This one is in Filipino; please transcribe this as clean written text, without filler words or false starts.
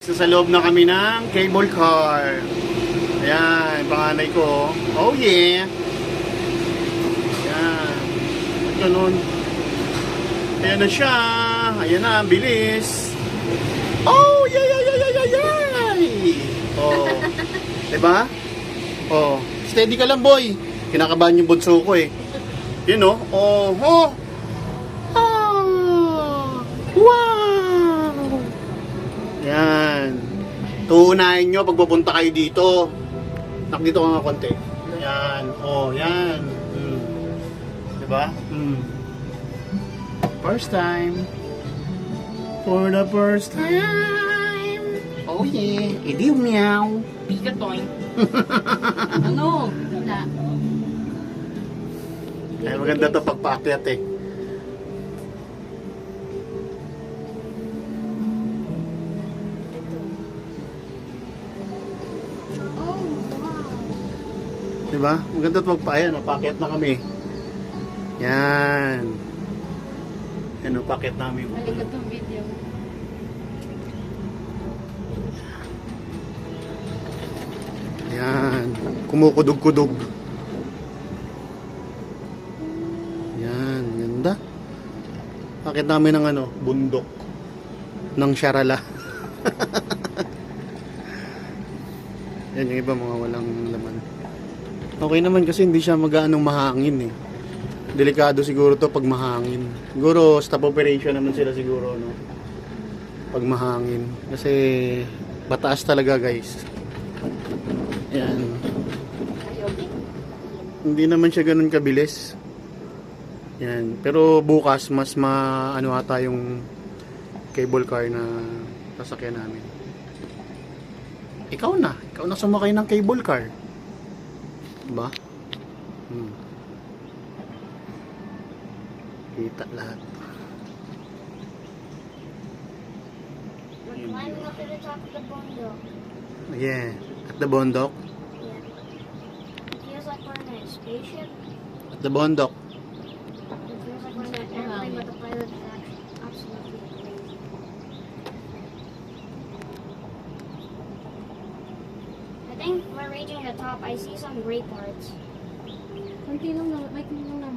Sa loob na kami ng cable car. Ayan, panganay ko. Oh yeah. Ayan. At ganun. Ayan na siya. Ayan na, bilis. Oh, yay! Oh. Diba? Oh. Steady ka lang, boy. Kinakabahan yung bunso ko eh. Yun oh. Oh, oh. Ah. Wow! Yan. Tuunahin nyo pag pupunta kayo dito. Dito ka nga konti. Yan. Oh, yan. Diba? First time. For the first time. Oh yeah. Idiw meow. Pika toing. Ano? Wala. Ay, maganda to pagpaakyat eh. Oh, wow. Diba? Maganda to pagpaakyat. Napaakyat na kami. Yan. Ano, paakyat namin. Balik itong video. Yan. Kumukudog-kudog. Yan. Ganda. Paakyat namin ng ano, bundok. Ng Sharala. Yan yung iba mga walang laman. Okay naman kasi hindi siya mag-aanong mahangin eh. Delikado siguro to pag mahangin. Siguro stop operation naman sila siguro no. Pag mahangin kasi bataas talaga guys. Yan. Hindi naman siya ganoon kabilis. Yan, pero bukas mas maano ata yung cable car na sasakyan namin. Ikaw na sumakay ng cable car. Diba? Kita lahat. We're climbing up to the top of the bundle. Yeah. At the bundok. Yeah. It feels like we're in a spaceship. At the bundok. It feels like we're in an airplane, but the pilot is actually absolutely crazy. I think we're reaching the top. I see some gray parts. Kunti lang naman. May kunti lang naman.